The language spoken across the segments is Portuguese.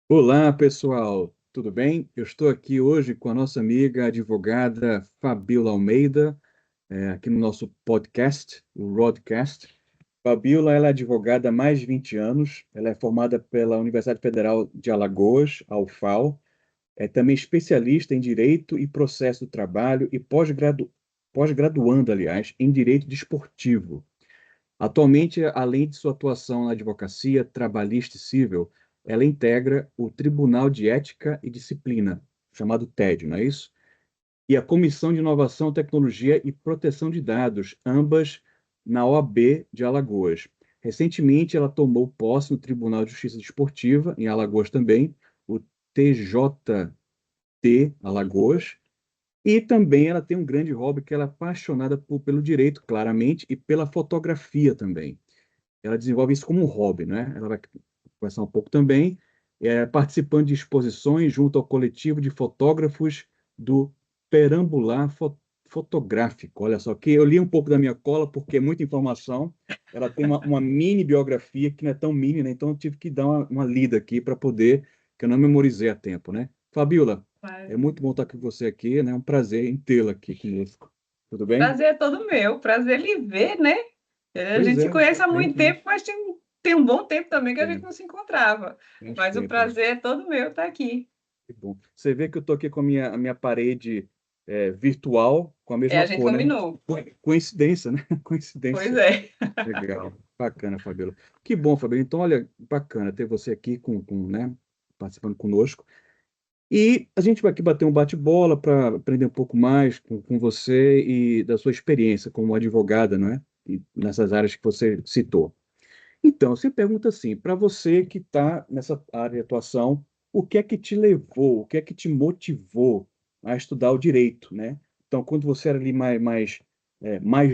Olá, pessoal, tudo bem? Eu estou aqui hoje com a nossa amiga advogada Fabiola Almeida, aqui no nosso podcast, o Rodcast. Fabiola, ela é advogada há mais de 20 anos, ela é formada pela Universidade Federal de Alagoas, a UFAL, é também especialista em Direito e Processo do Trabalho e pós-graduanda, aliás, em Direito Desportivo. Atualmente, além de sua atuação na advocacia trabalhista e civil, ela integra o Tribunal de Ética e Disciplina, chamado TED, não é isso? E a Comissão de Inovação, Tecnologia e Proteção de Dados, ambas na OAB de Alagoas. Recentemente, ela tomou posse no Tribunal de Justiça Desportiva, em Alagoas também, o TJT Alagoas, e também ela tem um grande hobby que ela é apaixonada pelo direito, claramente, e pela fotografia também. Ela desenvolve isso como um hobby, né? Ela vai conversar um pouco também, participando de exposições junto ao coletivo de fotógrafos do Perambular Fotográfico. Olha só, que eu li um pouco da minha cola, porque é muita informação. Ela tem uma mini biografia, que não é tão mini, né? Então eu tive que dar uma lida aqui para poder, que eu não memorizei a tempo, né? Fabiola, é Mas muito bom estar com você aqui, né? É um prazer em tê-la aqui conosco. Tudo bem? prazer é todo meu, prazer lhe ver, né? A Pois gente se é, conhece há muito exatamente, né? tempo, mas tem um bom tempo também que a gente Tem não se encontrava. mais Mas o tempo, né? prazer é todo meu estar aqui. Que bom. Você vê que eu estou aqui com a minha parede virtual com a É, mesma a gente cor, né? combinou. Coincidência, né? Pois Coincidência. é. Legal. Bacana, Fabiola. Que bom, Fabiola. Então, olha, bacana ter você aqui né, participando conosco. E a gente vai aqui bater um bate-bola para aprender um pouco mais com você e da sua experiência como advogada, não é? E nessas áreas que você citou. Então, você pergunta assim, para você que está nessa área de atuação, o que é que te levou, o que é que te motivou a estudar o direito, né? Então, quando você era ali mais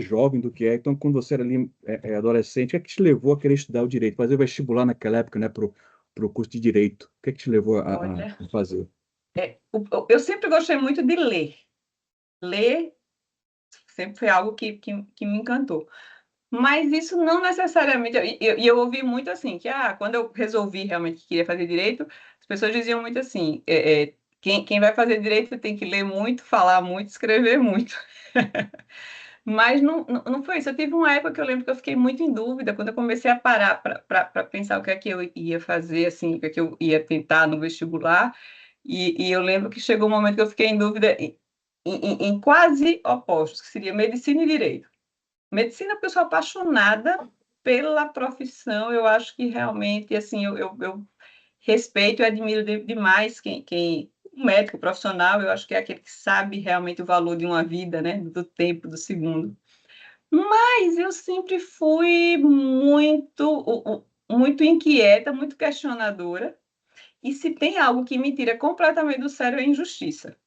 jovem do que é, então, quando você era ali adolescente, o que é que te levou a querer estudar o direito? Fazer vestibular naquela época, né, pro curso de direito. O que é que te levou a Olha, fazer? eu sempre gostei muito de ler. Ler sempre foi algo que me encantou. Mas isso não necessariamente. E eu ouvi muito assim, que quando eu resolvi realmente que queria fazer direito, as pessoas diziam muito assim: quem vai fazer direito tem que ler muito, falar muito, escrever muito. Mas não foi isso. Eu tive uma época que eu lembro que eu fiquei muito em dúvida quando eu comecei a parar para pensar o que é que eu ia fazer, assim, o que é que eu ia tentar no vestibular. E eu lembro que chegou um momento que eu fiquei em dúvida em quase opostos, que seria medicina e direito. Medicina, porque eu sou apaixonada pela profissão, eu acho que realmente, assim, eu respeito e admiro demais um médico profissional, eu acho que é aquele que sabe realmente o valor de uma vida, né, do tempo, do segundo. Mas eu sempre fui muito inquieta, muito questionadora, e se tem algo que me tira completamente do sério é a injustiça.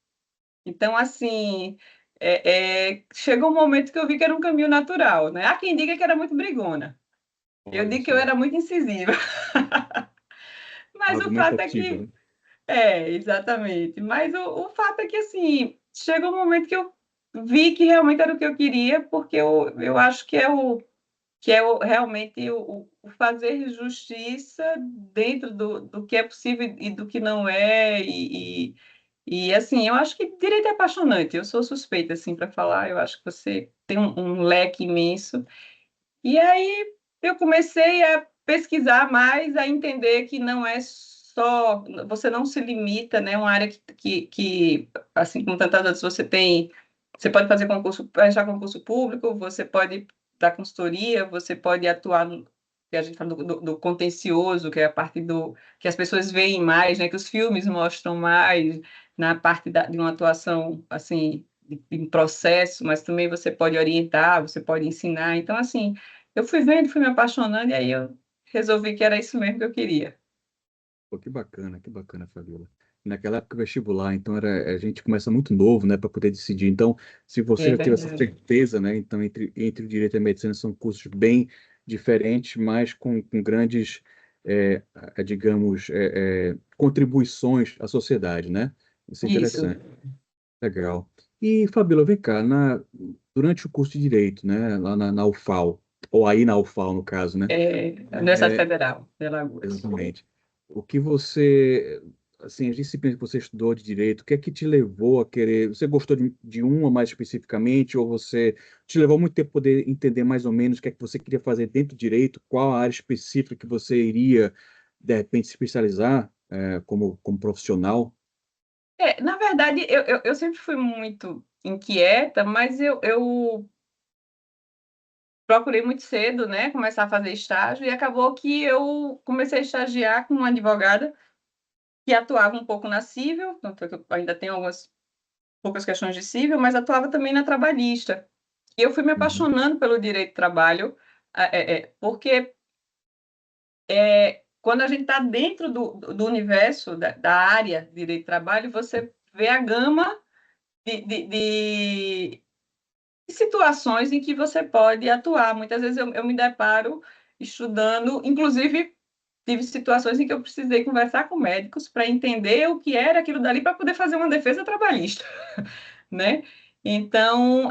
Então, assim, chegou um momento que eu vi que era um caminho natural, né? Há quem diga que era muito brigona. Eu Olha digo que eu só, era muito incisiva. Mas o fato é argumentativa, que... né? exatamente. Mas o fato é que, assim, chegou um momento que eu vi que realmente era o que eu queria, porque eu acho que é realmente o fazer justiça dentro do que é possível e do que não é, e assim, eu acho que direito é apaixonante. Eu sou suspeita, assim, para falar. Eu acho que você tem um leque imenso. E aí eu comecei a pesquisar mais, a entender que não é só... Você não se limita, né? Uma área que assim como tantas outras, você tem... Você pode fazer concurso, prestar concurso público, você pode dar consultoria, você pode atuar no que a gente fala do contencioso, que é a parte do que as pessoas veem mais, né, que os filmes mostram mais, na parte de uma atuação assim em processo, mas também você pode orientar, você pode ensinar. Então, assim, eu fui vendo, fui me apaixonando, e aí eu resolvi que era isso mesmo que eu queria. Pô, que bacana, Fabiola. Naquela época vestibular, então a gente começa muito novo, né, para poder decidir. Então, se você É já teve essa verdade. certeza, né, então entre o direito e a medicina são cursos bem diferentes, mas com grandes, digamos, contribuições à sociedade, né? Isso é Isso. interessante, legal. E, Fabiola, vem cá, durante o curso de direito, né, lá na UFAL, ou aí na UFAL, no caso, né? Universidade É, Federal de Alagoas. exatamente. o que você, assim, as disciplinas que você estudou de direito, o que é que te levou a querer? Você gostou de uma mais especificamente, ou você te levou muito tempo poder entender mais ou menos o que é que você queria fazer dentro do direito, qual a área específica que você iria, de repente, se especializar, como profissional? Na verdade, eu sempre fui muito inquieta, mas eu procurei muito cedo, né, começar a fazer estágio, e acabou que eu comecei a estagiar com uma advogada que atuava um pouco na civil, tanto é que eu ainda tenho algumas poucas questões de civil, mas atuava também na trabalhista. E eu fui me Uhum. apaixonando pelo direito do trabalho, porque quando a gente está dentro do universo, da área de direito do trabalho, você vê a gama de situações em que você pode atuar. Muitas vezes eu me deparo estudando, inclusive tive situações em que eu precisei conversar com médicos para entender o que era aquilo dali para poder fazer uma defesa trabalhista, né? Então,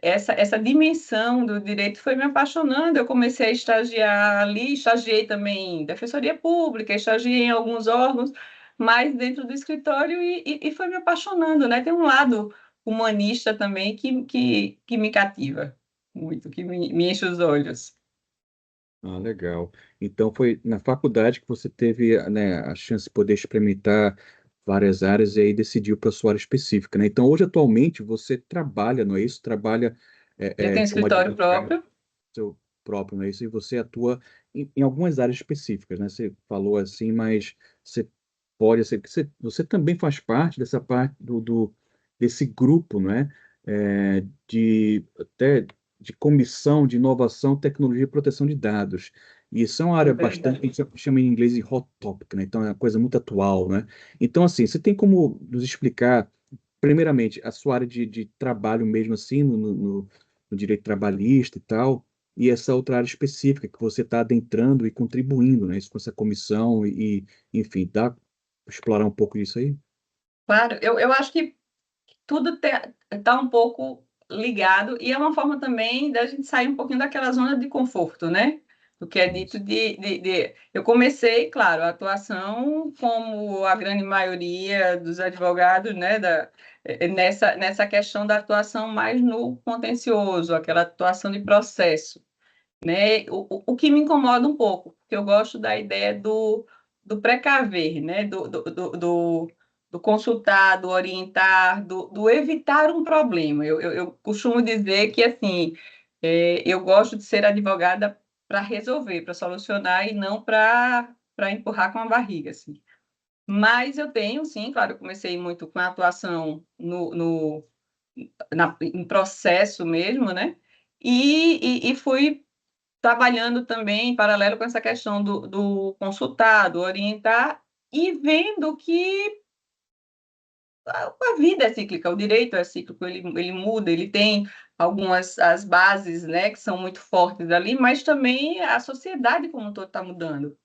essa dimensão do direito foi me apaixonando. Eu comecei a estagiar ali, estagiei também em defensoria pública, estagiei em alguns órgãos, mas dentro do escritório e foi me apaixonando, né? Tem um lado humanista também que me cativa muito, que me enche os olhos. Ah, legal. Então foi na faculdade que você teve, né, a chance de poder experimentar várias áreas e aí decidiu para sua área específica, né? Então hoje atualmente você trabalha, não é isso? Trabalha Eu tenho como escritório advogado próprio. seu próprio, não é isso? E você atua em algumas áreas específicas, né? Você falou assim, mas você pode ser que você também faz parte dessa parte desse grupo, não é? De até de comissão de inovação, tecnologia e proteção de dados. E isso é uma É área bastante, verdade. a gente chama em inglês de hot topic, né? Então é uma coisa muito atual, né? Então, assim, você tem como nos explicar, primeiramente, a sua área de trabalho mesmo assim, no direito trabalhista e tal, e essa outra área específica que você está adentrando e contribuindo, né? Isso com essa comissão enfim, dá para explorar um pouco disso aí? Claro, eu acho que tudo está um pouco ligado, e é uma forma também da gente sair um pouquinho daquela zona de conforto, né? Do que é dito Isso. Eu comecei, claro, a atuação como a grande maioria dos advogados, né? Nessa questão da atuação mais no contencioso, aquela atuação de processo, né? O que me incomoda um pouco, porque eu gosto da ideia do precaver, né? Do consultar, do orientar, do evitar um problema. Eu costumo dizer que, assim, eu gosto de ser advogada para resolver, para solucionar e não para empurrar com a barriga, assim. Mas eu tenho, sim, claro, eu comecei muito com a atuação em processo mesmo, né? E fui trabalhando também em paralelo com essa questão do consultar, do orientar, e vendo que a vida é cíclica, o direito é cíclico, ele muda, ele tem algumas as bases, né, que são muito fortes ali, mas também a sociedade como um todo está mudando.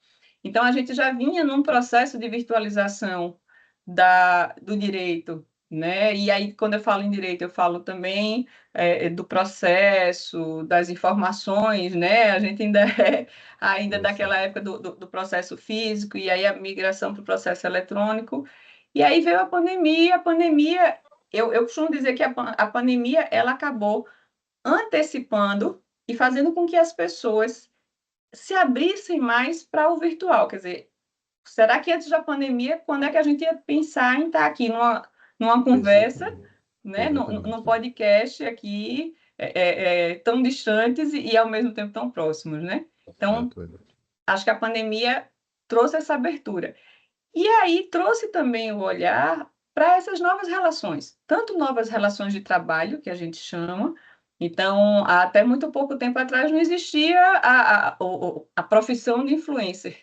Então, a gente já vinha num processo de virtualização do direito, né? E aí, quando eu falo em direito, eu falo também do processo, das informações, né? A gente ainda é ainda Isso. daquela época do processo físico, e aí a migração para o processo eletrônico. E aí veio a pandemia, eu costumo dizer que a pandemia, ela acabou antecipando e fazendo com que as pessoas se abrissem mais para o virtual. Quer dizer, será que antes da pandemia, quando é que a gente ia pensar em estar aqui numa conversa, Exatamente. né, num Exatamente. podcast aqui, tão distantes e, ao mesmo tempo, tão próximos, né? Então, Exato, exato. acho que a pandemia trouxe essa abertura. E aí trouxe também o olhar para essas novas relações, tanto novas relações de trabalho, que a gente chama. Então, até muito pouco tempo atrás não existia a profissão de influencer,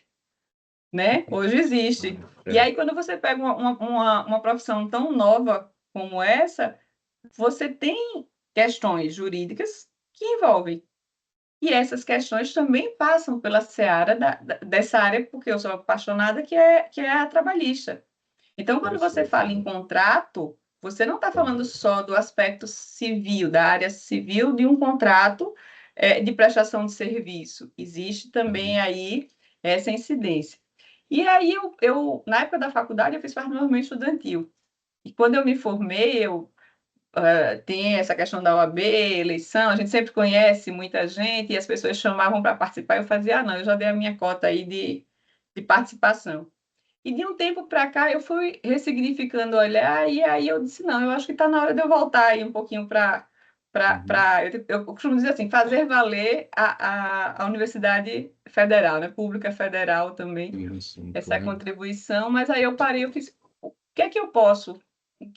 né? Hoje existe. E É, aí, quando você pega uma profissão tão nova como essa, você tem questões jurídicas que envolvem. E essas questões também passam pela seara dessa área, porque eu sou apaixonada, que é a trabalhista. Então, quando você interessante. fala em contrato, você não está falando só do aspecto civil, da área civil de um contrato de prestação de serviço. Existe Uhum. também aí essa incidência. E aí, na época da faculdade, eu fiz parte do movimento estudantil. E quando eu me formei, tem essa questão da OAB, eleição, a gente sempre conhece muita gente, e as pessoas chamavam para participar, eu fazia, não, eu já dei a minha cota aí de participação. E de um tempo para cá eu fui ressignificando o olhar, e aí eu disse, não, eu acho que está na hora de eu voltar aí um pouquinho para... Uhum. Eu costumo dizer assim, fazer valer a Universidade Federal, né? Pública Federal também, Sim, sim, essa claro. contribuição, mas aí eu parei, eu fiz, o que é que eu posso,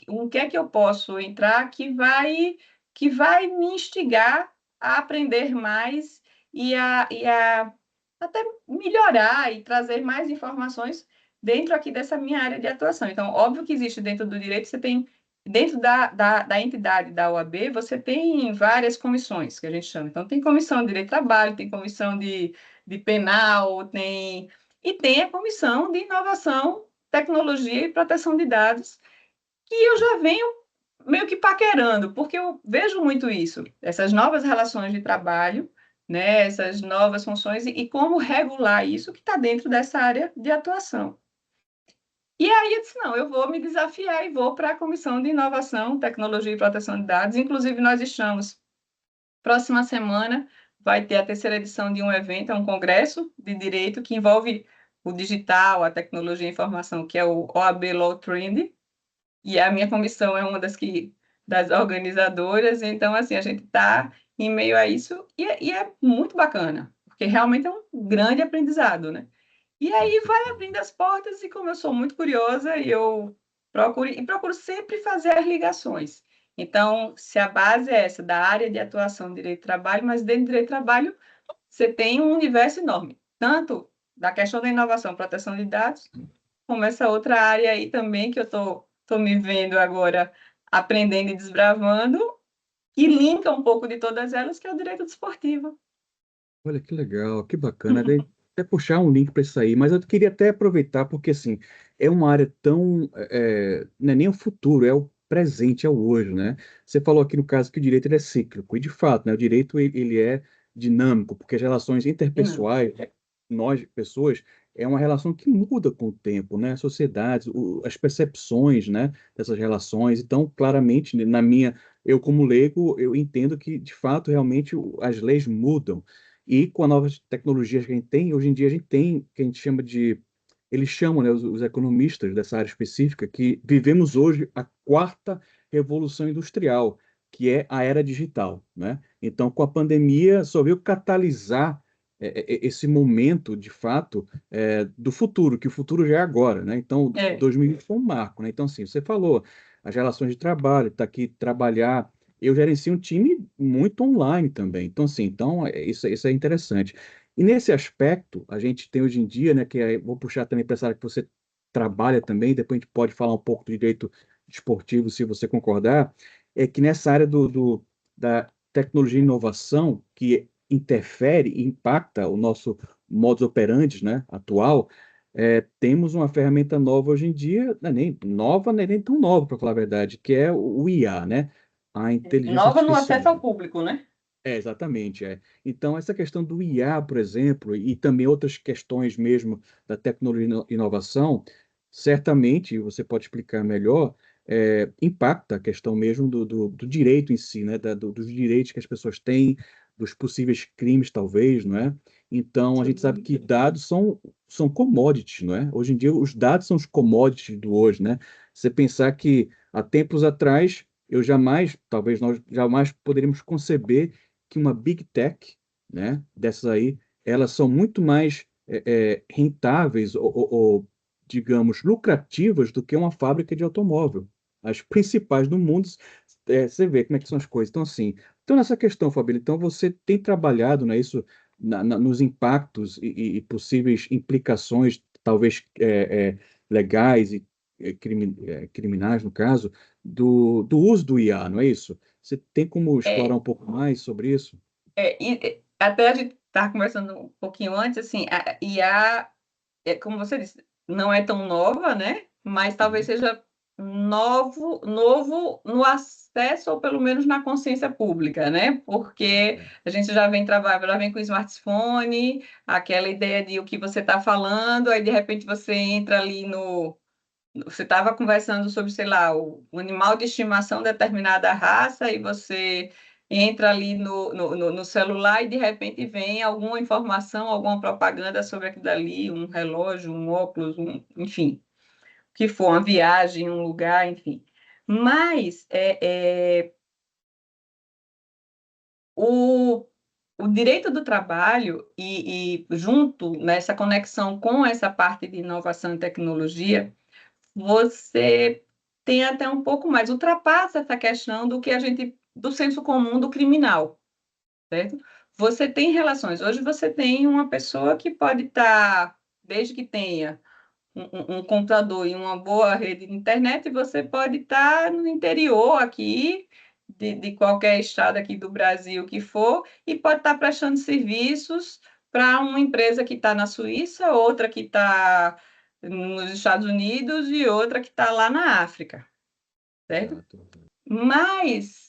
o que é que eu posso entrar que vai me instigar a aprender mais e a até melhorar e trazer mais informações dentro aqui dessa minha área de atuação. Então, óbvio que existe dentro do direito, você tem, dentro da entidade da OAB, você tem várias comissões, que a gente chama. Então, tem comissão de direito do trabalho, tem comissão de penal, e tem a comissão de inovação, tecnologia e proteção de dados, que eu já venho meio que paquerando, porque eu vejo muito isso, essas novas relações de trabalho, né, essas novas funções e como regular isso que está dentro dessa área de atuação. E aí eu disse, não, eu vou me desafiar e vou para a Comissão de Inovação, Tecnologia e Proteção de Dados. Inclusive, nós estamos, próxima semana, vai ter a terceira edição de um evento, é um congresso de direito que envolve o digital, a tecnologia e a informação, que é o OAB Law Trend, e a minha comissão é uma das organizadoras, então, assim, a gente está em meio a isso, e é muito bacana, porque realmente é um grande aprendizado, né? E Com aí vai certeza. abrindo as portas, e como eu sou muito curiosa, eu procuro sempre fazer as ligações. Então, se a base é essa, da área de atuação de direito do trabalho, mas dentro do direito do trabalho, você tem um universo enorme, tanto da questão da inovação, proteção de dados, como essa outra área aí também, que eu tô me vendo agora aprendendo e desbravando, e linka um pouco de todas elas, que é o direito desportivo. Olha que legal, que bacana. Até puxar um link para isso aí, mas eu queria até aproveitar, porque assim, é uma área tão. Não é nem o futuro, é o presente, é o hoje, né? Você falou aqui no caso que o direito ele é cíclico, e de fato, né, o direito ele é dinâmico, porque as relações Não, interpessoais, nós, pessoas, é uma relação que muda com o tempo, né? As sociedades, as percepções, né, dessas relações. Então, claramente, eu como leigo, eu entendo que, de fato, realmente as leis mudam. E com as novas tecnologias que a gente tem, hoje em dia a gente tem, que a gente chama de, eles chamam, né, os economistas dessa área específica, que vivemos hoje a quarta revolução industrial, que é a era digital, né? Então, com a pandemia, só veio catalisar esse momento, de fato, do futuro, que o futuro já é agora, né? Então, é, 2020 foi um marco, né? Então, assim, você falou, as relações de trabalho, está aqui trabalhar, eu gerencio um time muito online também. Então, assim, isso é interessante. E nesse aspecto, a gente tem hoje em dia, né, vou puxar também para essa área que você trabalha também, depois a gente pode falar um pouco do direito esportivo, se você concordar, é que nessa área da tecnologia e inovação, que interfere e impacta o nosso modus operandi, né, atual, temos uma ferramenta nova hoje em dia, não é nem nova, não é nem tão nova, para falar a verdade, que é o IA, né? A inteligência nova no artificial. acesso ao público, né? Exatamente, é. Então, essa questão do IA, por exemplo, e também outras questões mesmo da tecnologia e inovação, certamente, você pode explicar melhor, impacta a questão mesmo do direito em si, né? Dos direitos que as pessoas têm, dos possíveis crimes, talvez, não é? Então, a gente sabe Sim. que dados são commodities, não é? Hoje em dia, os dados são os commodities do hoje, né? Você pensar que há tempos atrás, talvez nós jamais poderíamos conceber que uma big tech, né, dessas aí, elas são muito mais rentáveis digamos, lucrativas do que uma fábrica de automóvel. As principais do mundo, você vê como é que são as coisas. Então nessa questão, Fabíola, então você tem trabalhado, né, isso nos impactos e possíveis implicações, talvez legais e criminais, no caso, do uso do IA, não é isso? Você tem como explorar É, um pouco mais sobre isso? até a gente estar conversando um pouquinho antes, assim, a IA, como você disse, não é tão nova, né? Mas talvez Uhum. seja novo no acesso, ou pelo menos na consciência pública, né? Porque a gente já vem trabalhando, já vem com o smartphone, aquela ideia de o que você está falando, aí de repente você entra ali no. Você estava conversando sobre, sei lá, o animal de estimação de determinada raça, e você entra ali no celular e de repente vem alguma informação, alguma propaganda sobre aquilo dali, um relógio, um óculos, enfim, que for uma viagem, um lugar, enfim. Mas o, o direito do trabalho e junto nessa conexão com essa parte de inovação e tecnologia, você tem até um pouco mais, ultrapassa essa questão do que a gente, do senso comum do criminal, certo? Você tem relações. Hoje você tem uma pessoa que pode estar, desde que tenha um computador e uma boa rede de internet, você pode estar no interior aqui, de qualquer estado aqui do Brasil que for, e pode estar prestando serviços para uma empresa que está na Suíça, outra que está nos Estados Unidos e outra que está lá na África, certo? Exato. Mas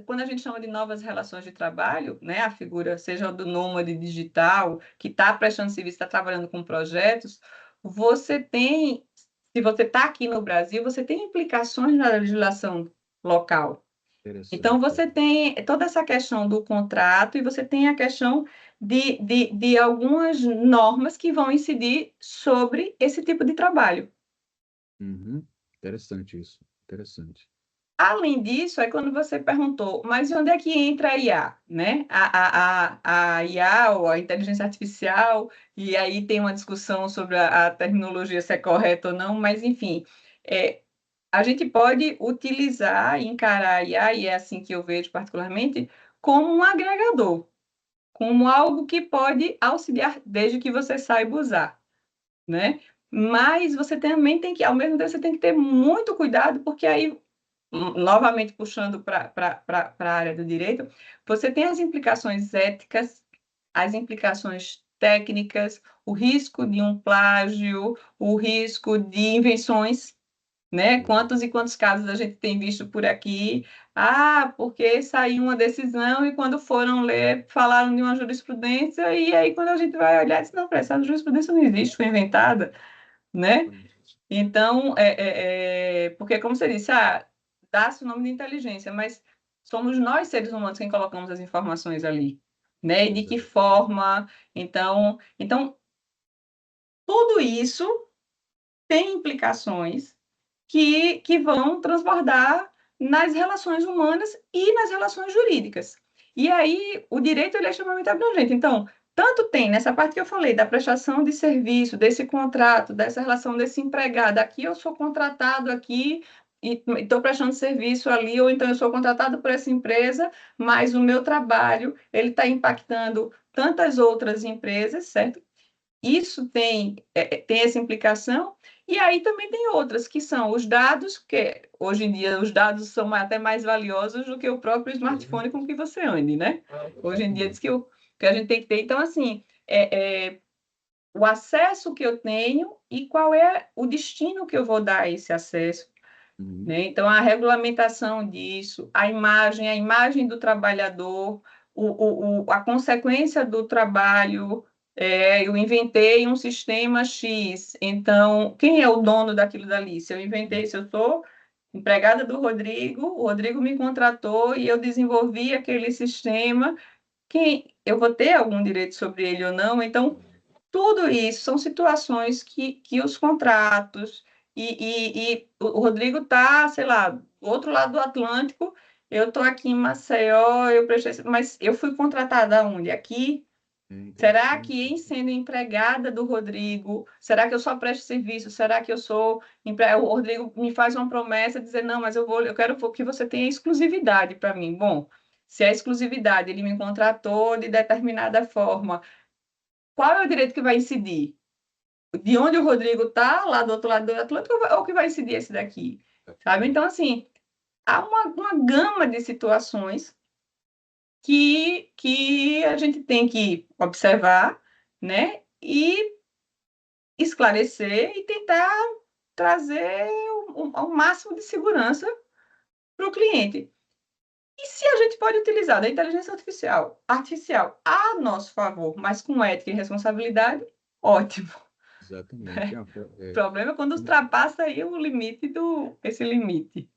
quando a gente chama de novas relações de trabalho, né, a figura, seja do nômade digital, que está prestando serviço, está trabalhando com projetos, você tem, se você está aqui no Brasil, você tem implicações na legislação local. Então, Interessante. você tem toda essa questão do contrato e você tem a questão de algumas normas que vão incidir sobre esse tipo de trabalho. Uhum. Interessante isso. Interessante. Além disso, é quando você perguntou, mas onde é que entra a IA, né? A IA, ou a inteligência artificial, e aí tem uma discussão sobre a terminologia, se é correta ou não, mas, enfim, a gente pode utilizar e encarar a IA, e é assim que eu vejo particularmente, como um agregador, como algo que pode auxiliar, desde que você saiba usar, né? Mas você também tem que, ao mesmo tempo, você tem que ter muito cuidado, porque aí novamente puxando para a área do direito, você tem as implicações éticas, as implicações técnicas, o risco de um plágio, o risco de invenções, né? Quantos e quantos casos a gente tem visto por aqui? Ah, porque saiu uma decisão e quando foram ler, falaram de uma jurisprudência, e aí quando a gente vai olhar, diz, não, essa jurisprudência não existe, foi inventada, né? Então, porque, como você disse, dá-se o nome de inteligência, mas somos nós, seres humanos, quem colocamos as informações ali, né? E de que Exato. forma. Então, tudo isso tem implicações que vão transbordar nas relações humanas e nas relações jurídicas. E aí, o direito ele é extremamente abrangente. Então, tanto tem nessa parte que eu falei, da prestação de serviço, desse contrato, dessa relação desse empregado. Aqui eu sou contratado aqui e estou prestando serviço ali, ou então eu sou contratado por essa empresa, mas o meu trabalho ele está impactando tantas outras empresas, certo? Isso tem essa implicação, e aí também tem outras, que são os dados, que hoje em dia os dados são até mais valiosos do que o próprio smartphone com que você ande, né? Hoje em dia diz que a gente tem que ter. Então, assim, o acesso que eu tenho e qual é o destino que eu vou dar a esse acesso, Uhum. né? Então, a regulamentação disso, a imagem do trabalhador, a consequência do trabalho, eu inventei um sistema X, então, quem é o dono daquilo dali? Se eu inventei, se eu sou empregada do Rodrigo, o Rodrigo me contratou e eu desenvolvi aquele sistema, eu vou ter algum direito sobre ele ou não? Então, tudo isso são situações que os contratos, e o Rodrigo está, sei lá, do outro lado do Atlântico, eu estou aqui em Maceió, mas eu fui contratada onde? Aqui? É Será interessante. que, em sendo empregada do Rodrigo, será que eu só presto serviço? Será que eu sou o Rodrigo me faz uma promessa, dizer, não, mas eu quero que você tenha exclusividade para mim. Bom, se a exclusividade, ele me contratou de determinada forma, qual é o direito que vai incidir? De onde o Rodrigo está, lá do outro lado do Atlântico, ou que vai incidir esse daqui? Sabe? Então, assim, há uma gama de situações que a gente tem que observar, né? E esclarecer e tentar trazer o máximo de segurança para o cliente. E se a gente pode utilizar da inteligência artificial a nosso favor, mas com ética e responsabilidade, ótimo. Exatamente. O problema é quando ultrapassa aí esse limite.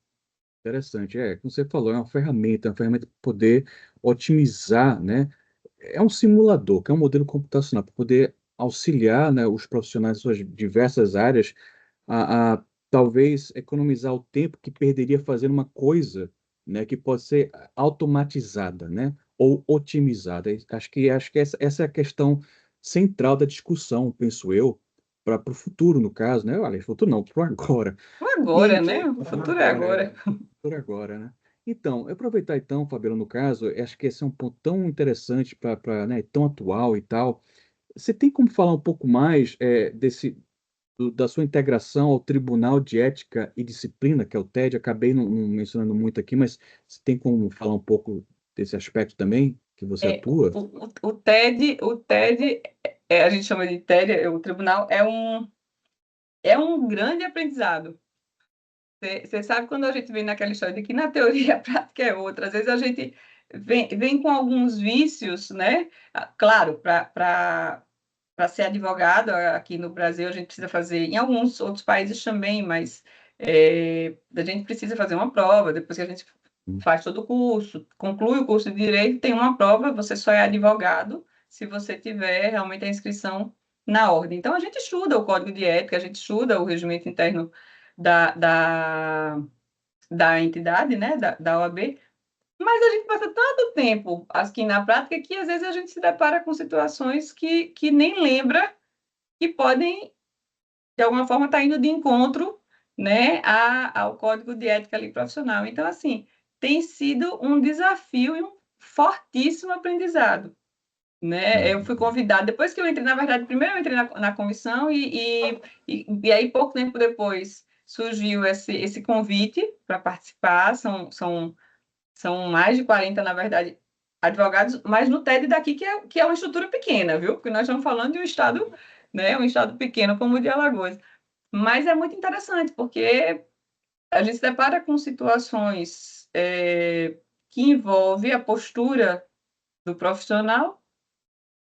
Interessante. Como você falou, é uma ferramenta para poder otimizar, né? É um simulador, que é um modelo computacional para poder auxiliar, né, os profissionais em suas diversas áreas a talvez economizar o tempo que perderia fazendo uma coisa, né, que pode ser automatizada, né, ou otimizada. Acho que essa é a questão central da discussão, penso eu, para o futuro, no caso, né? Olha, futuro não, para o agora. Agora, E né? O o futuro é agora, agora. por agora, né? Então, eu aproveitar então, Fabiano, no caso, eu acho que esse é um ponto tão interessante né, tão atual e tal. Você tem como falar um pouco mais da sua integração ao Tribunal de Ética e Disciplina, que é o TED? Acabei não mencionando muito aqui, mas você tem como falar um pouco desse aspecto também, que você atua? O TED, a gente chama de TED, o tribunal, é um grande aprendizado. Você sabe quando a gente vem naquela história de que na teoria a prática é outra, às vezes a gente vem com alguns vícios, né? Claro, para ser advogado aqui no Brasil, a gente precisa fazer, em alguns outros países também, mas a gente precisa fazer uma prova, depois que a gente faz todo o curso, conclui o curso de Direito, tem uma prova, você só é advogado se você tiver realmente a inscrição na ordem. Então, a gente estuda o Código de Ética, a gente estuda o regimento interno da, da, da entidade, né, da OAB, mas a gente passa tanto tempo aqui na prática que às vezes a gente se depara com situações que nem lembra que podem, de alguma forma, estar indo de encontro, né, ao código de ética ali profissional. Então, assim, tem sido um desafio e um fortíssimo aprendizado. Né? Eu fui convidada, depois que eu entrei, na verdade, primeiro eu entrei na comissão e aí pouco tempo depois surgiu esse convite para participar, são mais de 40, na verdade, advogados, mas no TED daqui, que é uma estrutura pequena, viu? Porque nós estamos falando de um estado, né, um estado pequeno como o de Alagoas. Mas é muito interessante, porque a gente se depara com situações que envolvem a postura do profissional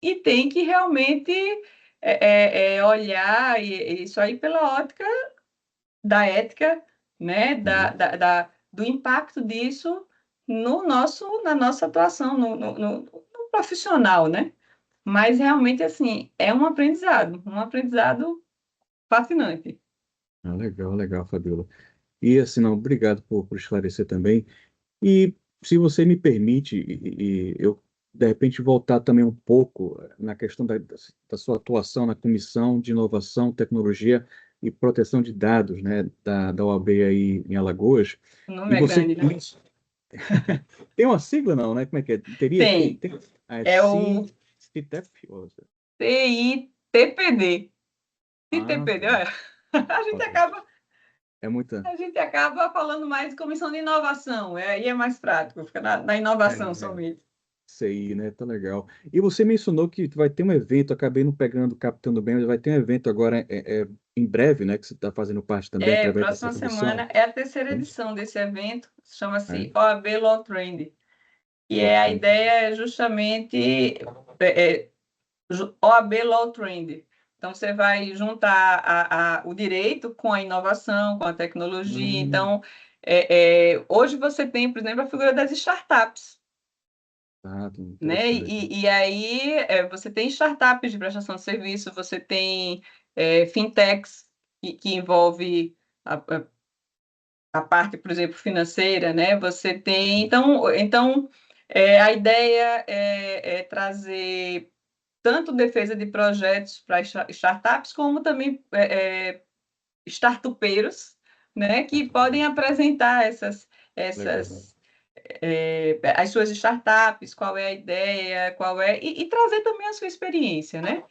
e tem que realmente olhar isso aí pela ótica da ética, né, do impacto disso na nossa atuação, no profissional, né? Mas realmente, assim, é um aprendizado fascinante. Legal, legal, Fabiola. E assim, não, obrigado por esclarecer também. E se você me permite, eu de repente voltar também um pouco na questão da sua atuação na Comissão de Inovação, Tecnologia e Proteção de Dados, né, da OAB aí em Alagoas. O E nome é você grande, né? tem uma sigla, não, né? Como é que é? Tem. Ah, é É o CITEP? CITPD. Ah, CITPD, olha. A gente olha, acaba é muita. A gente acaba falando mais de comissão de inovação, aí é mais prático, fica na inovação É, somente. isso aí, né? Tá legal. E você mencionou que vai ter um evento, acabei não pegando, captando bem, mas vai ter um evento agora em breve, né? Que você está fazendo parte também através dessa Próxima comissão. semana é a terceira Né? edição desse evento, É, chama-se OAB Law Trend. E a Lotran. ideia é justamente OAB Law Trend. Então, você vai juntar o direito com a inovação, com a tecnologia. Então, hoje você tem, por exemplo, a figura das startups. Né? Interessante. E aí você tem startups de prestação de serviço, você tem fintechs que envolve a parte, por exemplo, financeira, né? Você tem, então a ideia é trazer tanto defesa de projetos para startups, como também startupeiros, né? Que podem apresentar Legal. essas as suas startups, qual é a ideia, e trazer também a sua experiência, né?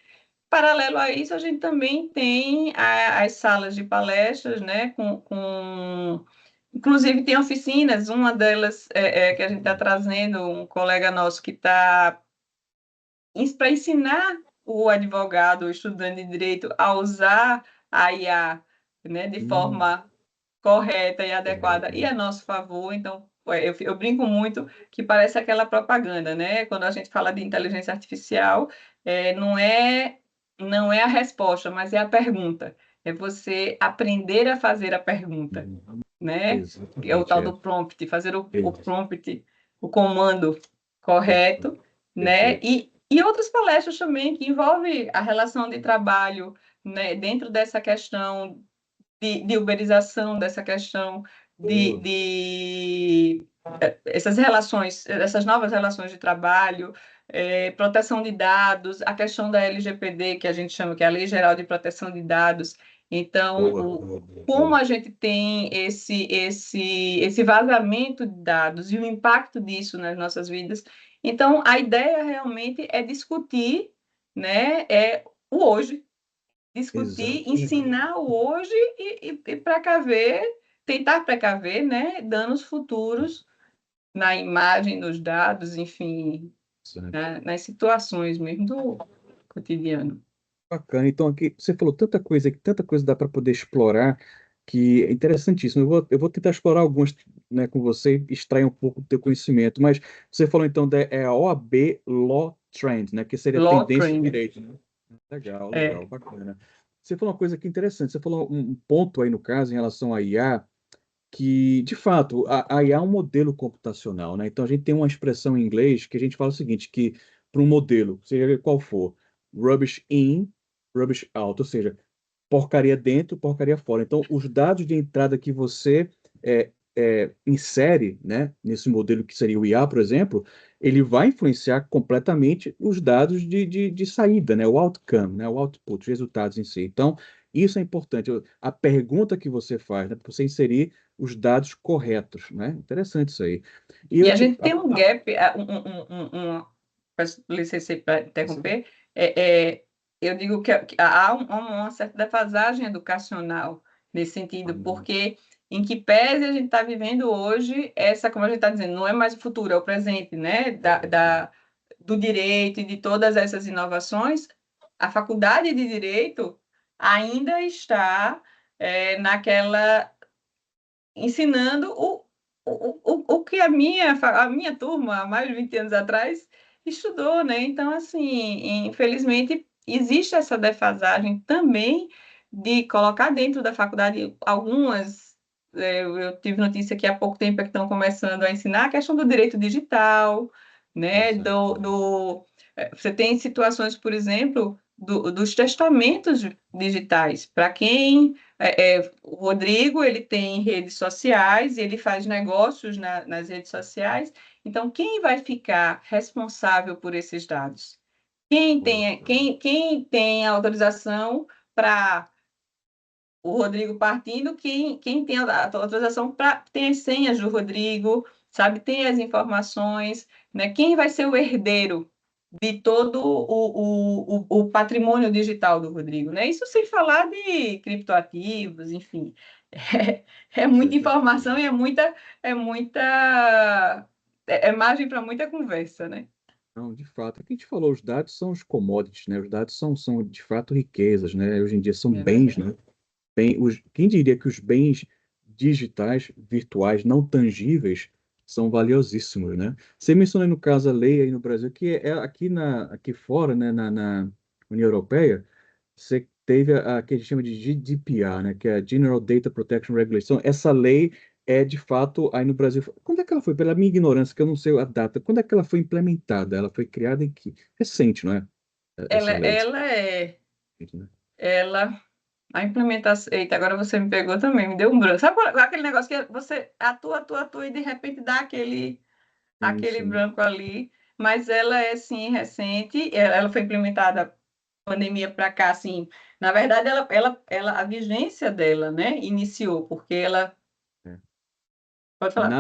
Paralelo a isso, a gente também tem as salas de palestras, né? Inclusive tem oficinas, uma delas que a gente está trazendo, um colega nosso que está para ensinar o advogado, o estudante de direito, a usar a IA, né, de forma correta e adequada e a nosso favor. Então, eu brinco muito que parece aquela propaganda, né? Quando a gente fala de inteligência artificial, não é a resposta, mas é a pergunta. É você aprender a fazer a pergunta, né? É o Exatamente, tal do prompt, fazer o Isso. prompt, o comando correto, né? Perfeito. E outras palestras também que envolvem a relação de trabalho, né? Dentro dessa questão de uberização, dessa questão Boa. essas relações, essas novas relações de trabalho, proteção de dados, a questão da LGPD, que a gente chama que é a Lei Geral de Proteção de Dados. Então, Boa. como a gente tem esse vazamento de dados e o impacto disso nas nossas vidas. Então, a ideia realmente é discutir, né, o hoje, discutir, Exatamente. ensinar o hoje e precaver, tentar precaver, né, danos futuros na imagem, nos dados, enfim, nas situações mesmo do cotidiano. Bacana. Então, aqui você falou tanta coisa dá para poder explorar, que é interessantíssimo. Eu vou tentar explorar algumas, né, com você, extrair um pouco do teu conhecimento. Mas você falou então a OAB Law Trend, né, que seria Law tendência de training. direito, né? Legal, É. bacana. Você falou uma coisa que é interessante. Você falou um ponto aí no caso em relação à IA, que de fato a IA é um modelo computacional, né? Então a gente tem uma expressão em inglês que a gente fala o seguinte, que para um modelo, seja ele qual for, rubbish in, rubbish out, ou seja, porcaria dentro, porcaria fora. Então, os dados de entrada que você insere, né, nesse modelo que seria o IA, por exemplo, ele vai influenciar completamente os dados de saída, né, o outcome, né, o output, os resultados em si. Então, isso é importante. A pergunta que você faz, né, para você inserir os dados corretos, né? Interessante isso aí. E E eu a te... gente tem um gap, peço licença para interromper, eu digo que há uma certa defasagem educacional nesse sentido, porque em que pese a gente está vivendo hoje, como a gente está dizendo, não é mais o futuro, é o presente, né? Do direito e de todas essas inovações, a faculdade de direito ainda está naquela ensinando o que a minha turma, há mais de 20 anos atrás, estudou, né? Então, assim, infelizmente, existe essa defasagem também de colocar dentro da faculdade algumas. Eu tive notícia que há pouco tempo é que estão começando a ensinar a questão do direito digital, né? Você tem situações, por exemplo, dos testamentos digitais. Para quem o Rodrigo, ele tem redes sociais, ele faz negócios nas redes sociais. Então, quem vai ficar responsável por esses dados? Quem tem a autorização para o Rodrigo partindo? Quem tem a autorização para ter as senhas do Rodrigo, sabe? Tem as informações, né? Quem vai ser o herdeiro de todo o patrimônio digital do Rodrigo, né? Isso sem falar de criptoativos, enfim. É muita informação e é margem para muita conversa, né? Não, de fato, é o que a gente falou, os dados são os commodities, né? Os dados são de fato riquezas, né? Hoje em dia são É bens, verdade. né? Quem diria que os bens digitais, virtuais, não tangíveis, são valiosíssimos, né? Você mencionou no caso a lei aí no Brasil, que aqui fora, né, na União Europeia, você teve a que a gente chama de GDPR, né, que é a General Data Protection Regulation. Essa lei é, de fato, aí no Brasil. Quando é que ela foi? Pela minha ignorância, que eu não sei a data, quando é que ela foi implementada? Ela foi criada em que? Recente, não é? Ela, Essa lei. ela é, Né? ela, a implementação. Eita, agora você me pegou também, me deu um branco. Sabe aquele negócio que você atua e de repente dá Sim, aquele sim. branco ali? Mas ela é sim recente, ela foi implementada pandemia para cá, assim. Na verdade, a vigência dela, né, iniciou, porque ela. É. Pode falar.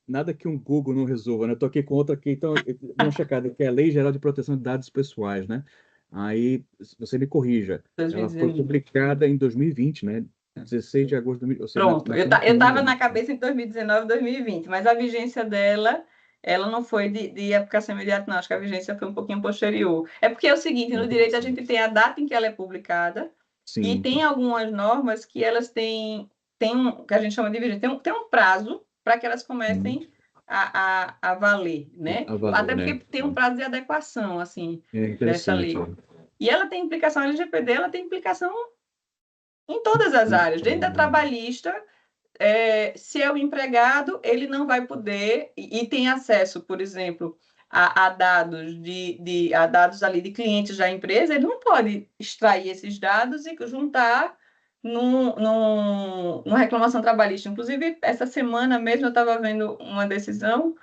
Nada que um Google não resolva, né? Eu tô aqui com outra aqui, então, dá uma checada, que é a Lei Geral de Proteção de Dados Pessoais, né? Aí, você me corrija, ela foi 2019. publicada em 2020, né? 16 de agosto de 2020, ou seja, Pronto, na eu estava pandemia. na cabeça em 2019, 2020, mas a vigência dela, ela não foi de aplicação imediata, não. Acho que a vigência foi um pouquinho posterior. É porque é o seguinte, no direito a gente tem a data em que ela é publicada E sim. tem algumas normas que elas têm que a gente chama de vigência, tem um prazo para que elas Hum. comecem a valer, né? A valer, Até né? porque tem um prazo de adequação, assim, É dessa interessante. lei. E ela tem implicação, a LGPD, ela tem implicação em todas as áreas. Dentro da trabalhista, se é o empregado, ele não vai poder, e tem acesso, por exemplo, a dados a dados ali de clientes da empresa, ele não pode extrair esses dados e juntar numa reclamação trabalhista. Inclusive, essa semana mesmo eu estava vendo uma decisão,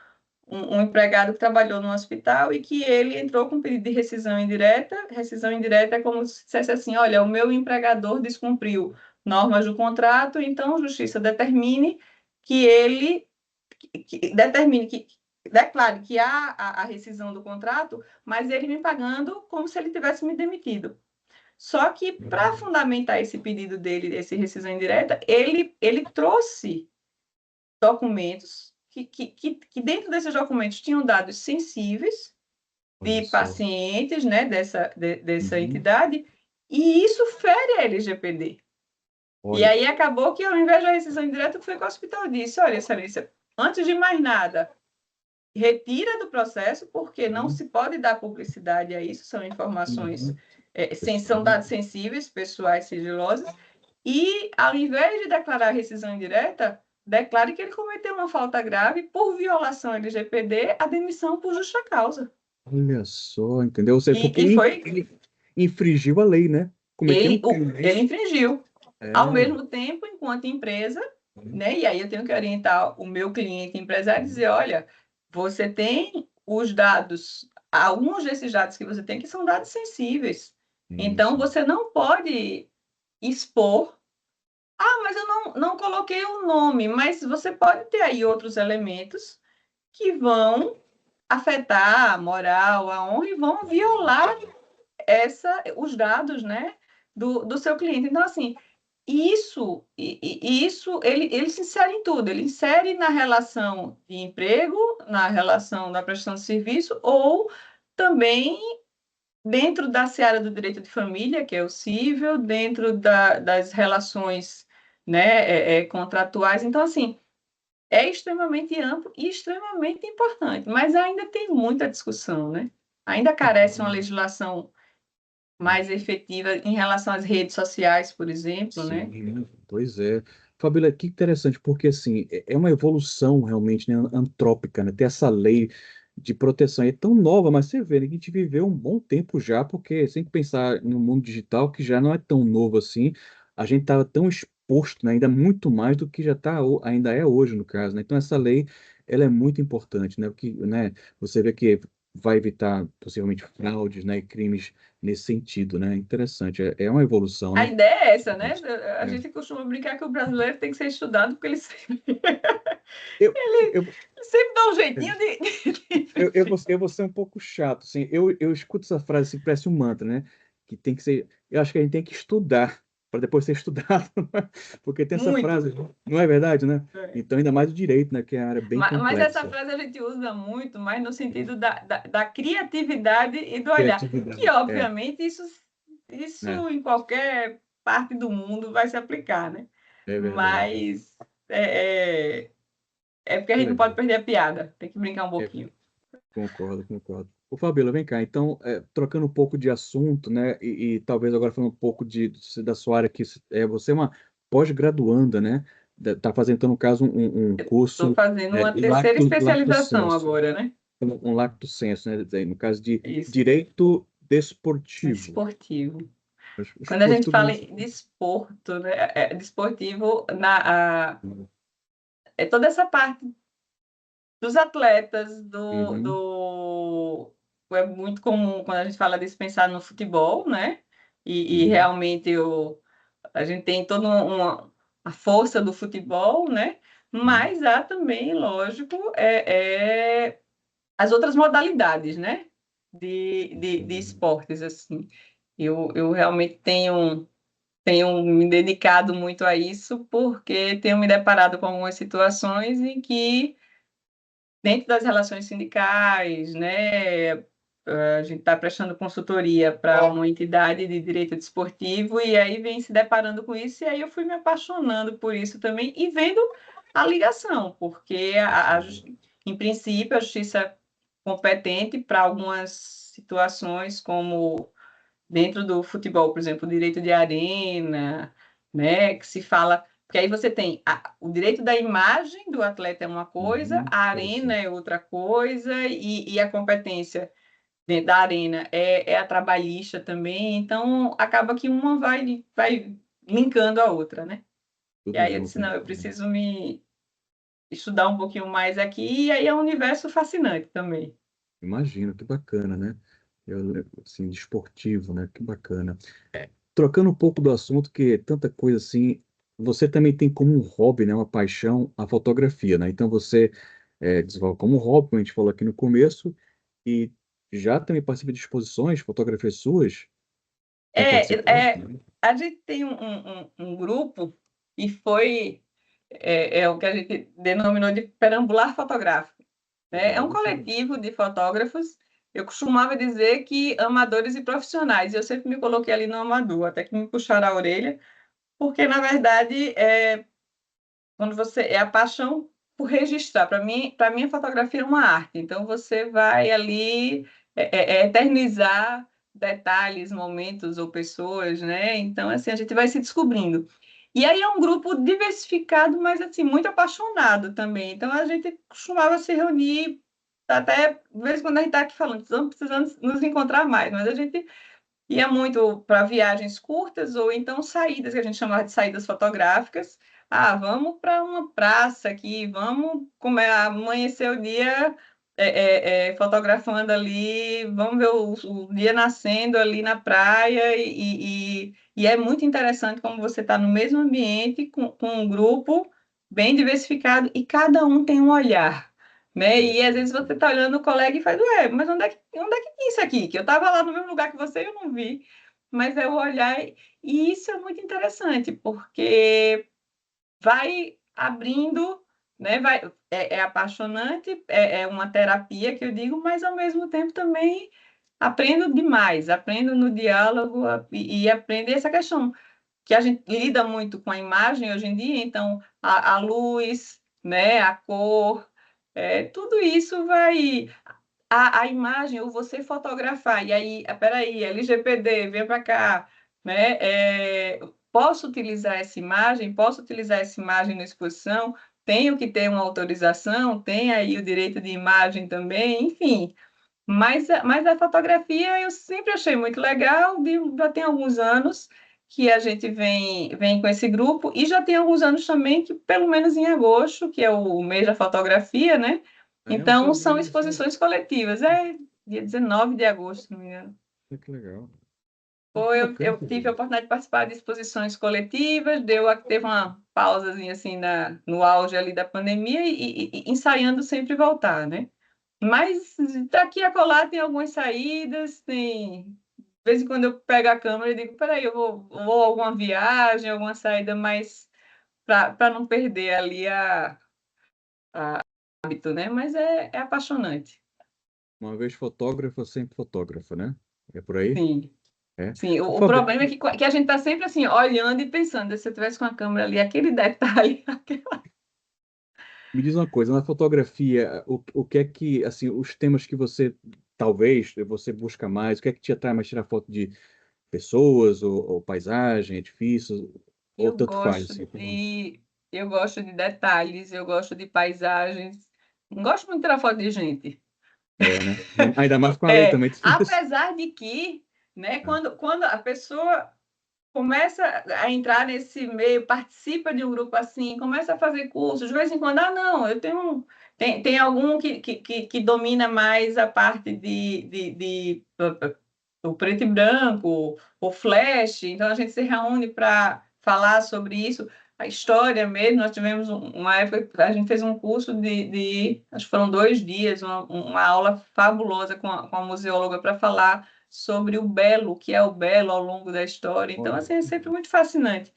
um empregado que trabalhou no hospital e que ele entrou com pedido de rescisão indireta. Rescisão indireta é como se dissesse assim: olha, o meu empregador descumpriu normas do contrato, então a justiça determine que ele determine que declare que há a rescisão do contrato, mas ele me pagando como se ele tivesse me demitido. Só que, para fundamentar esse pedido dele, esse rescisão indireta, ele trouxe documentos que dentro desses documentos tinham dados sensíveis Olha de só. pacientes, né, dessa Uhum. entidade, e isso fere a LGPD. E Olha. aí acabou que, ao invés da rescisão indireta, foi que o hospital disse: olha, excelência, antes de mais nada, retira do processo, porque não Uhum. se pode dar publicidade a isso, são informações, Uhum. são Pessoal. dados sensíveis, pessoais, sigilosos, e, ao invés de declarar rescisão indireta, declare que ele cometeu uma falta grave por violação LGPD, a demissão por justa causa. Olha só, entendeu? Ou seja, porque E foi ele infringiu a lei, né? Cometeu um ele crime. infringiu. Ao É. mesmo tempo, enquanto empresa, né? E aí eu tenho que orientar o meu cliente empresário e dizer: olha, você tem os dados, alguns desses dados que você tem que são dados sensíveis. Então, Isso. você não pode expor. Ah, mas eu não coloquei o nome, mas você pode ter aí outros elementos que vão afetar a moral, a honra e vão violar os dados, né, do seu cliente. Então, assim, isso ele se insere em tudo, ele insere na relação de emprego, na relação da prestação de serviço, ou também dentro da seara do direito de família, que é o cível, dentro das relações, né, contratuais. Então, assim, é extremamente amplo e extremamente importante, mas ainda tem muita discussão, né? Ainda carece uma legislação mais efetiva em relação às redes sociais, por exemplo, né? Sim, pois é. Fabíola, que interessante, porque assim, é uma evolução realmente, né, antrópica, né? Ter essa lei de proteção. E é tão nova, mas você vê, né, que a gente viveu um bom tempo já, porque sem pensar no mundo digital, que já não é tão novo assim, a gente estava tão exposto, né, ainda muito mais do que já tá, ainda é hoje, no caso, né? Então essa lei, ela é muito importante, né? Porque, né, você vê que vai evitar possivelmente fraudes, né, e crimes nesse sentido, né? Interessante, é uma evolução, A né? ideia é essa, né? A É. gente costuma brincar que o brasileiro tem que ser estudado porque ele sempre, Eu, ele, eu, ele sempre dá um jeitinho eu vou ser um pouco chato, assim, eu escuto essa frase assim, parece um mantra, né? Que tem que ser, eu acho que a gente tem que estudar para depois ser estudado, porque tem essa muito. frase, não é verdade, né? É. Então, ainda mais o direito, né? Que é uma área bem Mas essa complexa. frase a gente usa muito, mas no sentido da criatividade e do olhar, que Criatividade. obviamente É, isso em qualquer parte do mundo vai se aplicar, né? é verdade. Mas é porque a Que gente não pode legal. perder a piada, tem que brincar um É, pouquinho. concordo, concordo. Ô, Fabíola, vem cá. Então, trocando um pouco de assunto, né? E talvez agora falando um pouco da sua área, que você é uma pós-graduanda, né? Está fazendo, então, no caso, um Estou curso fazendo uma terceira lacto especialização sensu. agora, né? Um lacto sensu, né? No caso de Isso, direito desportivo. esportivo. Quando a gente Esportivo. fala em desporto, né? Desportivo, é toda essa parte dos atletas, Uhum, é muito comum quando a gente fala disso pensar no futebol, né? E uhum, realmente a gente tem toda a força do futebol, né? uhum, Mas há também, lógico, as outras modalidades, né? De esportes, assim. Eu realmente tenho me dedicado muito a isso, porque tenho me deparado com algumas situações em que, dentro das relações sindicais, né? a gente está prestando consultoria para uma entidade de direito desportivo e aí vem se deparando com isso e aí eu fui me apaixonando por isso também e vendo a ligação, porque em princípio a justiça é competente para algumas situações como dentro do futebol, por exemplo, o direito de arena, né, que se fala, porque aí você tem o direito da imagem do atleta é uma coisa, a arena é outra coisa e a competência dentro da arena é a trabalhista também, então acaba que uma vai linkando a outra, né? E Tudo aí eu junto, disse, né? não, eu preciso me estudar um pouquinho mais aqui, e aí é um universo fascinante também. Imagino, que bacana, né? Assim, desportivo, né? Que bacana. Trocando um pouco do assunto, que é tanta coisa assim, você também tem como um hobby, né? Uma paixão, a fotografia, né? Então você desenvolve como um hobby, como a gente falou aqui no começo, e já também participa de exposições, fotografias suas? Tem participado? Né? A gente tem um grupo e foi o que a gente denominou de perambular fotográfico, né? É um Legal. coletivo de fotógrafos. Eu costumava dizer que amadores e profissionais, e eu sempre me coloquei ali no amador, até que me puxaram a orelha, porque na verdade quando você é a paixão por registrar. Para mim a fotografia é uma arte. Então você vai ali eternizar detalhes, momentos ou pessoas, né? Então assim a gente vai se descobrindo. E aí é um grupo diversificado, mas assim muito apaixonado também. Então a gente costumava se reunir até de vez em quando a gente está aqui falando, estamos precisando nos encontrar mais, mas a gente ia muito para viagens curtas ou então saídas, que a gente chamava de saídas fotográficas. Ah, vamos para uma praça aqui, vamos comer, amanhecer o dia fotografando ali, vamos ver o dia nascendo ali na praia, e é muito interessante como você está no mesmo ambiente com um grupo bem diversificado e cada um tem um olhar. Né? E às vezes você está olhando o colega e faz, ué, mas onde é que tem isso aqui? Que eu estava lá no mesmo lugar que você e eu não vi. Mas é o olhar, e isso é muito interessante, porque vai abrindo, né? É apaixonante, é uma terapia que eu digo, mas ao mesmo tempo também aprendo demais, aprendo no diálogo e aprendo essa questão que a gente lida muito com a imagem hoje em dia, então a luz, né, a cor, tudo isso vai a imagem, ou você fotografar, e aí, peraí, LGPD, vem para cá, né? Posso utilizar essa imagem na exposição, tenho que ter uma autorização, tem aí o direito de imagem também, enfim. Mas a fotografia eu sempre achei muito legal, já tem alguns anos que a gente vem com esse grupo, e já tem alguns anos também que, pelo menos em agosto, que é o mês da fotografia, né? Ah, eu não Então, são sabia disso. exposições coletivas. É dia 19 de agosto, se não me engano. Que legal. Que Foi, bacana, eu tive a oportunidade de participar de exposições coletivas, teve uma pausazinha assim no auge ali da pandemia e ensaiando sempre voltar, né? Mas daqui a colar tem algumas saídas, tem. De vez em quando eu pego a câmera e digo, peraí, eu vou a alguma viagem, alguma saída, mas para não perder ali a hábito, né? Mas é apaixonante. Uma vez fotógrafo, sempre fotógrafo, né? É por aí? Sim. É. Sim, Ô, o Fábio, problema é que a gente está sempre assim, olhando e pensando, se eu tivesse com a câmera ali, aquele detalhe. me diz uma coisa, na fotografia, o que é que, assim, os temas que você, talvez, você busca mais, o que é que te atrai mais tirar foto de pessoas, ou paisagem, edifícios, ou Eu tanto faz, gosto assim? de, eu gosto de detalhes, eu gosto de paisagens. Não gosto muito de tirar foto de gente. É, né? Ainda mais com a lei também. Apesar de que, né, Ah, quando a pessoa começa a entrar nesse meio, participa de um grupo assim, começa a fazer cursos, de vez em quando, não, eu tenho tem algum que domina mais a parte o preto e branco, o flash, então a gente se reúne para falar sobre isso, a história mesmo, nós tivemos uma época, a gente fez um curso acho que foram 2 dias, uma aula fabulosa com a museóloga para falar sobre o belo, o que é o belo ao longo da história. Então, olha, assim, é sempre muito fascinante.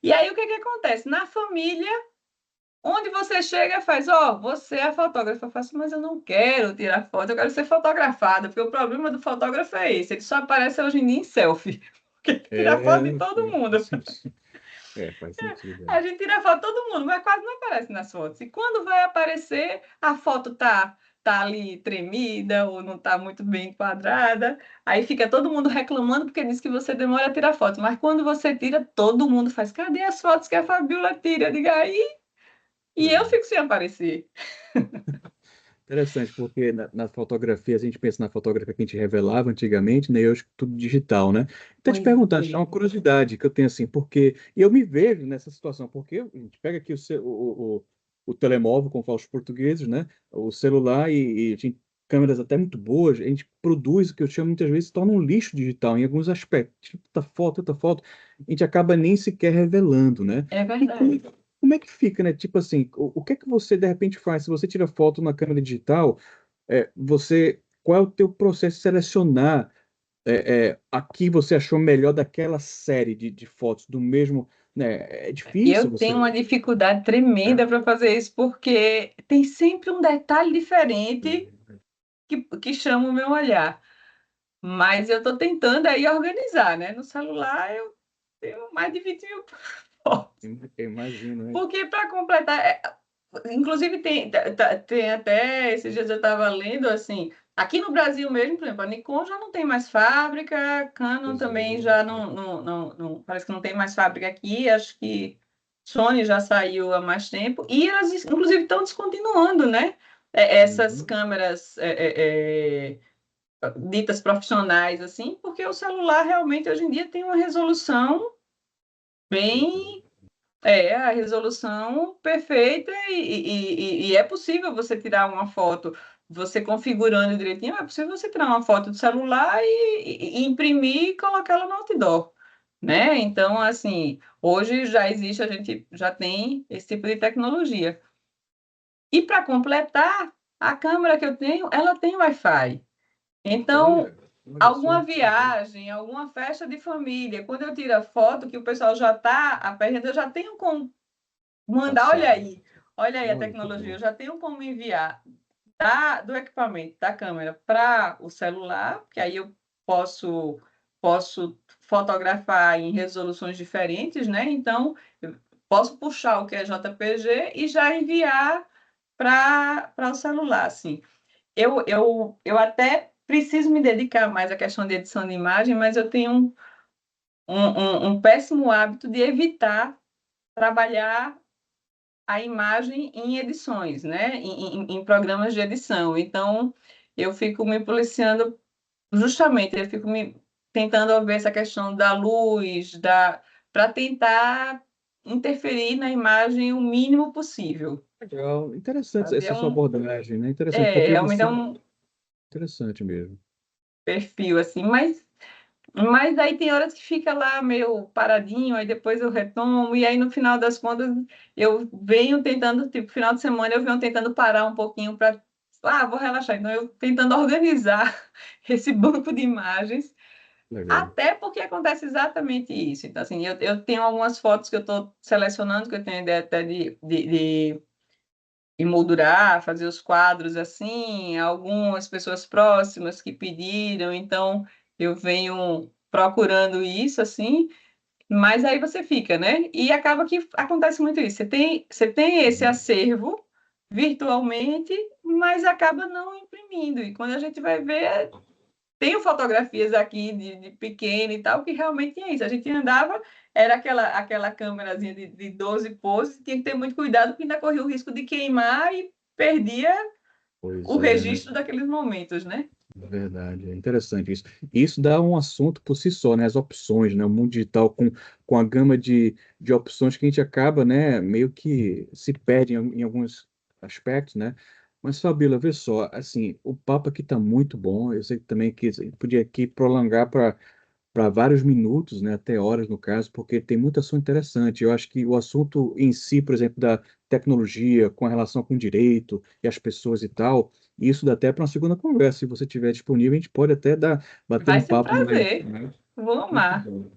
E aí, o que acontece? Na família, Onde você chega, faz, ó, você é fotógrafa. Eu faço, mas eu não quero tirar foto, eu quero ser fotografada, porque o problema do fotógrafo é esse, ele só aparece hoje em dia em selfie, porque tira foto de todo Faz mundo. sentido. Faz sentido. A gente tira foto de todo mundo, mas quase não aparece nas fotos. E quando vai aparecer, a foto tá ali tremida ou não tá muito bem enquadrada. Aí fica todo mundo reclamando porque diz que você demora a tirar foto. Mas quando você tira, todo mundo faz. Cadê as fotos que a Fabiola tira? Eu digo aí. E eu É. fico sem aparecer. Interessante, porque na fotografia, a gente pensa na fotografia que a gente revelava antigamente, né? E hoje tudo digital, né? Então, te Pois perguntar, é uma é. curiosidade que eu tenho assim, porque e eu me vejo nessa situação, porque a gente pega aqui o telemóvel, como falam os portugueses, né? O celular e a gente, câmeras até muito boas, a gente produz o que eu chamo muitas vezes, se torna um lixo digital em alguns aspectos. Tipo, tanta foto, a gente acaba nem sequer revelando, né? É E como, verdade. como é que fica, né? Tipo assim, o que é que você de repente faz? Se você tira foto na câmera digital, qual é o teu processo de selecionar a que você achou melhor daquela série de fotos do mesmo, né? É difícil Eu tenho uma você. dificuldade tremenda para fazer isso, porque tem sempre um detalhe diferente que chama o meu olhar. Mas eu estou tentando aí organizar, né? No celular eu tenho mais de 20 mil fotos. Eu imagino, né? Porque para completar, inclusive tem até, esses dias eu estava lendo assim, aqui no Brasil mesmo, por exemplo, a Nikon já não tem mais fábrica, Canon Pois também é. já parece que não tem mais fábrica aqui, acho que Sony já saiu há mais tempo, e elas inclusive estão descontinuando, né? Essas Uhum. câmeras ditas profissionais, assim, porque o celular realmente hoje em dia tem uma resolução Pois é. bem a resolução perfeita e é possível você tirar uma foto, você configurando direitinho, é possível você tirar uma foto do celular e imprimir e colocá-la no outdoor, né? Então, assim, hoje já existe, a gente já tem esse tipo de tecnologia. E para completar, a câmera que eu tenho, ela tem Wi-Fi. Então, Olha alguma só. viagem, alguma festa de família, quando eu tiro a foto que o pessoal já está aperreando, eu já tenho como mandar, Passar. olha aí a Olha que tecnologia, bom. eu já tenho como enviar do equipamento, da câmera para o celular, que aí eu posso fotografar em resoluções diferentes, né? Então, eu posso puxar o que é JPG e já enviar para o celular, assim. Eu até preciso me dedicar mais à questão de edição de imagem, mas eu tenho um péssimo hábito de evitar trabalhar a imagem em edições, né? Em programas de edição. Então, eu fico me policiando justamente, eu fico me tentando ver essa questão da luz, para tentar interferir na imagem o mínimo possível. Legal. Interessante Fazer essa sua abordagem, né? Interessante, porque realmente é você. um Interessante mesmo. perfil assim, mas aí tem horas que fica lá meio paradinho, aí depois eu retomo, e aí no final das contas eu venho tentando, tipo, final de semana eu venho tentando parar um pouquinho para, vou relaxar. Então eu tentando organizar esse banco de imagens, Legal. até porque acontece exatamente isso. Então, assim, eu tenho algumas fotos que eu estou selecionando, que eu tenho ideia até de emoldurar, fazer os quadros assim, algumas pessoas próximas que pediram, então eu venho procurando isso assim, mas aí você fica, né? E acaba que acontece muito isso. Você tem esse Uhum. acervo virtualmente, mas acaba não imprimindo. E quando a gente vai ver, tenho fotografias aqui de pequeno e tal, que realmente é isso. A gente andava, era aquela câmerazinha de 12 poses, tinha que ter muito cuidado, porque ainda corria o risco de queimar e perdia o Pois é, né? registro daqueles momentos, né? Verdade, é interessante isso. E isso dá um assunto por si só, né? As opções, né? O mundo digital com a gama de opções que a gente acaba, né? Meio que se perde em alguns aspectos, né? Mas, Fabíola, vê só, assim, o papo aqui está muito bom. Eu sei também que a gente podia aqui prolongar para vários minutos, né, até horas no caso, porque tem muito assunto interessante. Eu acho que o assunto em si, por exemplo, da tecnologia, com a relação com o direito e as pessoas e tal, isso dá até para uma segunda conversa. Se você estiver disponível, a gente pode até bater Vai um ser um papo mais, prazer. né? Vou Muito amar. bom.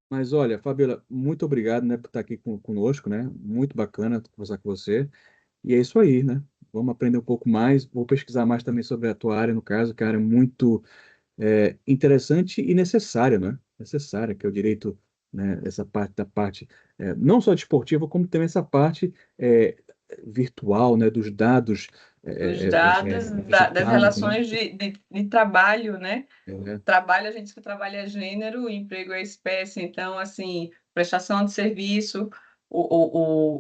Mas olha, Fabiola, muito obrigado, né, por estar aqui conosco, né? Muito bacana conversar com você. E é isso aí, né? Vamos aprender um pouco mais. Vou pesquisar mais também sobre a tua área, no caso, que é uma área muito interessante e necessária, né? Necessária, que é o direito, né? Essa parte da parte, não só desportiva, como também essa parte é, virtual, né? Dos dados Dos dados das digitados, né? relações de trabalho, né? É, Trabalho, a gente que trabalha é gênero, o emprego é espécie, então, assim, prestação de serviço,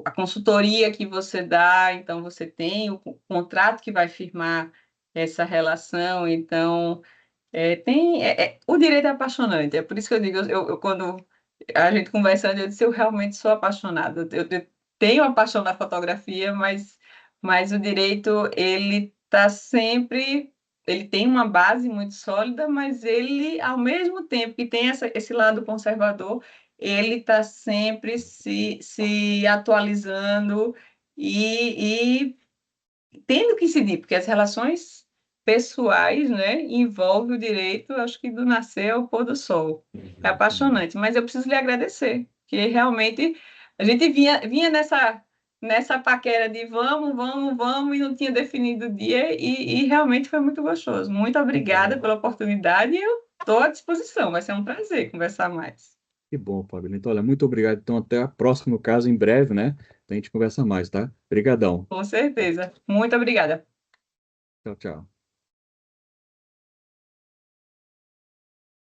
a consultoria que você dá, então, você tem o contrato que vai firmar essa relação, então, o direito é apaixonante, é por isso que eu digo, quando a gente conversando, eu disse, eu realmente sou apaixonada, eu tenho a paixão da fotografia, mas o direito, ele está sempre, ele tem uma base muito sólida, mas ele, ao mesmo tempo que tem esse lado conservador, ele está sempre se atualizando e tendo que incidir, porque as relações pessoais, né, envolvem o direito, acho que do nascer ao pôr do sol. É apaixonante, mas eu preciso lhe agradecer, que realmente a gente vinha nessa paquera de vamos, vamos, vamos, e não tinha definido o dia, e realmente foi muito gostoso. Muito obrigada pela oportunidade, e eu estou à disposição, vai ser um prazer conversar mais. que bom, Fabiola. Então, olha, muito obrigado. Então, até a próxima, no caso, em breve, né? A gente conversa mais, tá? Obrigadão. Com certeza. Muito obrigada. Tchau, tchau.